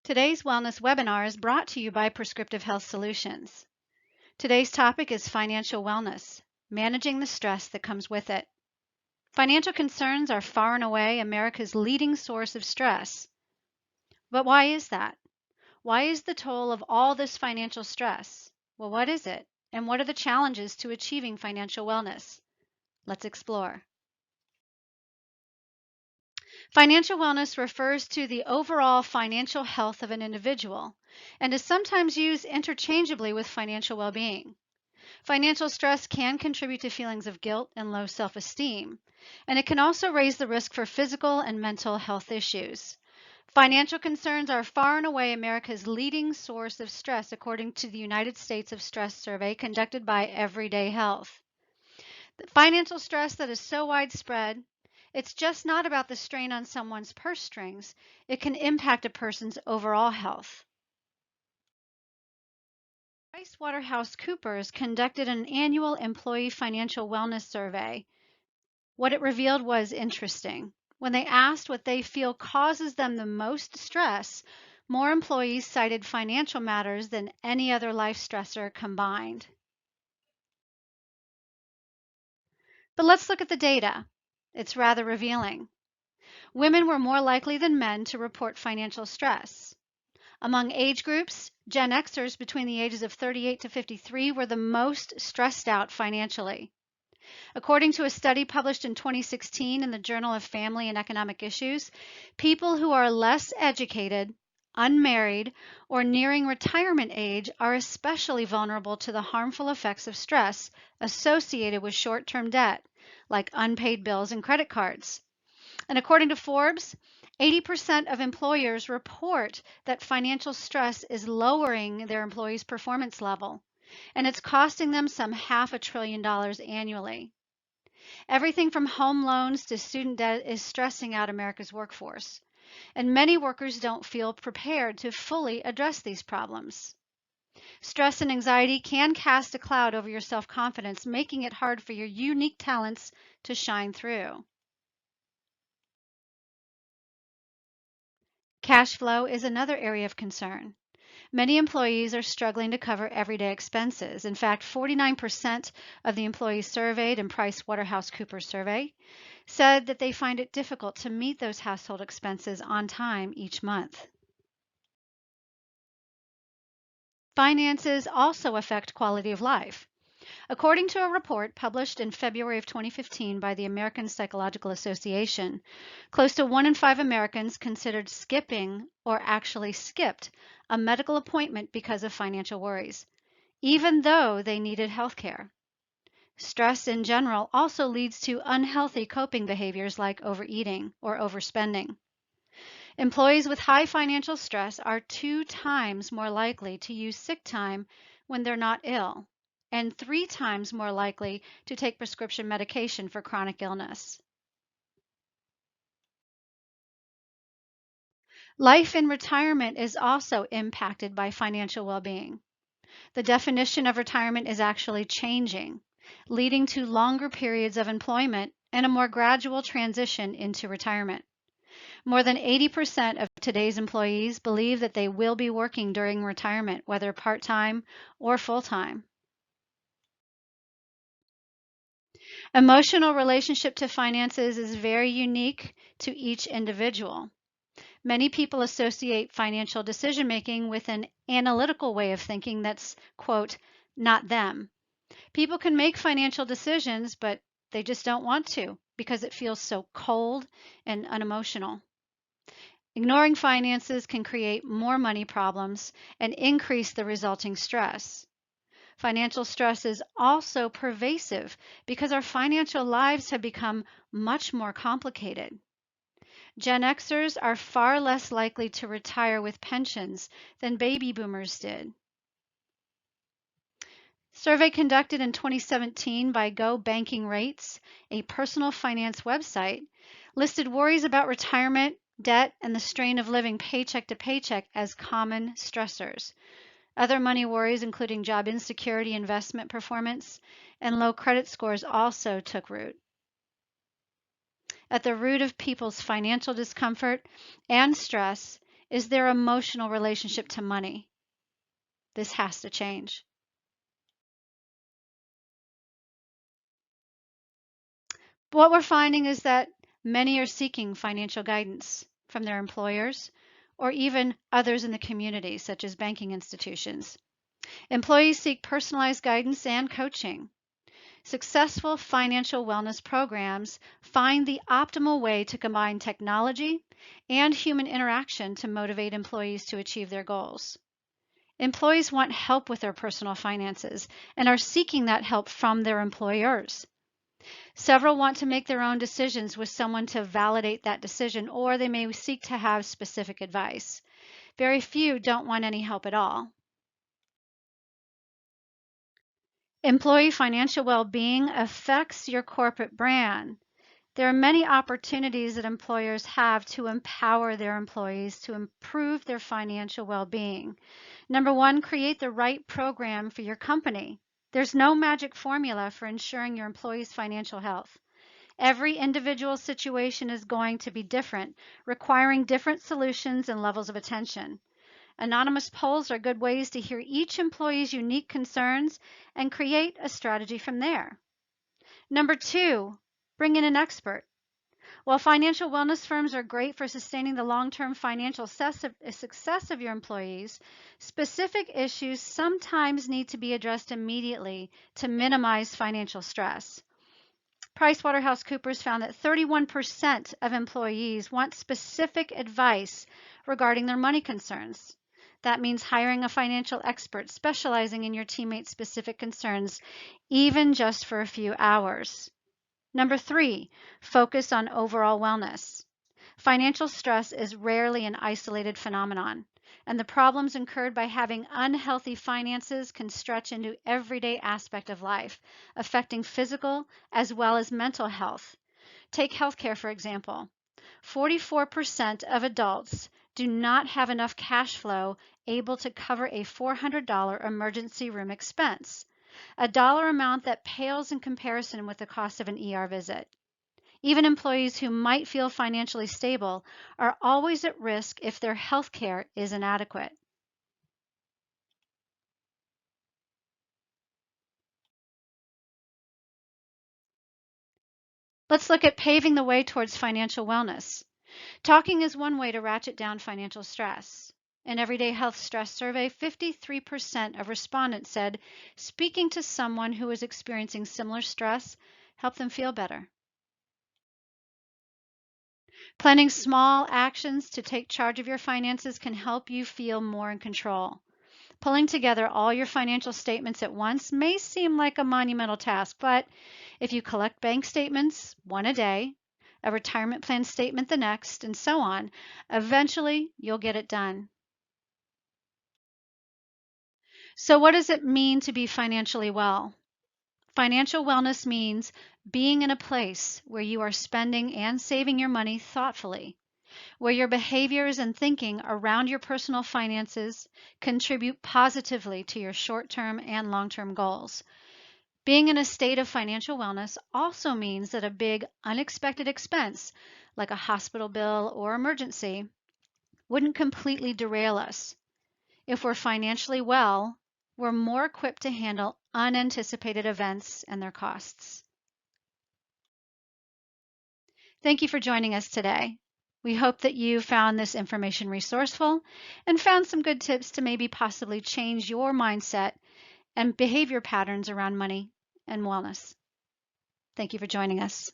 Today's wellness webinar is brought to you by Prescriptive Health Solutions. Today's topic is financial wellness, managing the stress that comes with it. Financial concerns are far and away America's leading source of stress. But why is that? Why is the toll of all this financial stress? Well, what is it? And what are the challenges to achieving financial wellness? Let's explore. Financial wellness refers to the overall financial health of an individual and is sometimes used interchangeably with financial well-being. Financial stress can contribute to feelings of guilt and low self-esteem, and it can also raise the risk for physical and mental health issues. Financial concerns are far and away America's leading source of stress, according to the United States of Stress survey conducted by Everyday Health. The financial stress that is so widespread, it's just not about the strain on someone's purse strings. It can impact a person's overall health. PricewaterhouseCoopers conducted an annual employee financial wellness survey. What it revealed was interesting. When they asked what they feel causes them the most stress, more employees cited financial matters than any other life stressor combined. But let's look at the data. It's rather revealing. Women were more likely than men to report financial stress. Among age groups, Gen Xers between the ages of 38 to 53 were the most stressed out financially. According to a study published in 2016 in the Journal of Family and Economic Issues, people who are less educated, unmarried, or nearing retirement age are especially vulnerable to the harmful effects of stress associated with short-term debt, like unpaid bills and credit cards. And according to Forbes, 80% of employers report that financial stress is lowering their employees' performance level, and it's costing them some $500 billion annually. Everything from home loans to student debt is stressing out America's workforce, and many workers don't feel prepared to fully address these problems. Stress and anxiety can cast a cloud over your self-confidence, making it hard for your unique talents to shine through. Cash flow is another area of concern. Many employees are struggling to cover everyday expenses. In fact, 49% of the employees surveyed in PricewaterhouseCoopers survey said that they find it difficult to meet those household expenses on time each month. Finances also affect quality of life. According to a report published in February of 2015 by the American Psychological Association, close to 1 in 5 Americans considered skipping or actually skipped a medical appointment because of financial worries, even though they needed health care. Stress in general also leads to unhealthy coping behaviors like overeating or overspending. Employees with high financial stress are 2 times more likely to use sick time when they're not ill, and 3 times more likely to take prescription medication for chronic illness. Life in retirement is also impacted by financial well-being. The definition of retirement is actually changing, leading to longer periods of employment and a more gradual transition into retirement. More than 80% of today's employees believe that they will be working during retirement, whether part-time or full-time. Emotional relationship to finances is very unique to each individual. Many people associate financial decision-making with an analytical way of thinking that's, quote, not them. People can make financial decisions, but they just don't want to because it feels so cold and unemotional. Ignoring finances can create more money problems and increase the resulting stress. Financial stress is also pervasive because our financial lives have become much more complicated. Gen Xers are far less likely to retire with pensions than baby boomers did. Survey conducted in 2017 by Go Banking Rates, a personal finance website, listed worries about retirement, debt, and the strain of living paycheck to paycheck as common stressors. Other money worries, including job insecurity, investment performance, and low credit scores, also took root. At the root of people's financial discomfort and stress is their emotional relationship to money. This has to change. What we're finding is that many are seeking financial guidance from their employers or even others in the community, such as banking institutions. Employees seek personalized guidance and coaching. Successful financial wellness programs find the optimal way to combine technology and human interaction to motivate employees to achieve their goals. Employees want help with their personal finances and are seeking that help from their employers. Several want to make their own decisions with someone to validate that decision, or they may seek to have specific advice. Very few don't want any help at all. Employee financial well-being affects your corporate brand. There are many opportunities that employers have to empower their employees to improve their financial well-being. Number one, create the right program for your company. There's no magic formula for ensuring your employees' financial health. Every individual situation is going to be different, requiring different solutions and levels of attention. Anonymous polls are good ways to hear each employee's unique concerns and create a strategy from there. Number two, bring in an expert. While financial wellness firms are great for sustaining the long-term financial success of your employees, specific issues sometimes need to be addressed immediately to minimize financial stress. PricewaterhouseCoopers found that 31% of employees want specific advice regarding their money concerns. That means hiring a financial expert specializing in your teammates' specific concerns, even just for a few hours. Number three, focus on overall wellness. Financial stress is rarely an isolated phenomenon, and the problems incurred by having unhealthy finances can stretch into everyday aspect of life, affecting physical as well as mental health. Take healthcare, for example. 44% of adults do not have enough cash flow able to cover a $400 emergency room expense, a dollar amount that pales in comparison with the cost of an ER visit. Even employees who might feel financially stable are always at risk if their health care is inadequate. Let's look at paving the way towards financial wellness. Talking is one way to ratchet down financial stress. In Everyday Health Stress Survey, 53% of respondents said speaking to someone who is experiencing similar stress helped them feel better. Planning small actions to take charge of your finances can help you feel more in control. Pulling together all your financial statements at once may seem like a monumental task, but if you collect bank statements, one a day, a retirement plan statement the next, and so on, eventually you'll get it done. So what does it mean to be financially well? Financial wellness means being in a place where you are spending and saving your money thoughtfully, where your behaviors and thinking around your personal finances contribute positively to your short-term and long-term goals. Being in a state of financial wellness also means that a big unexpected expense, like a hospital bill or emergency, wouldn't completely derail us. If we're financially well, we're more equipped to handle unanticipated events and their costs. Thank you for joining us today. We hope that you found this information resourceful and found some good tips to maybe possibly change your mindset and behavior patterns around money and wellness. Thank you for joining us.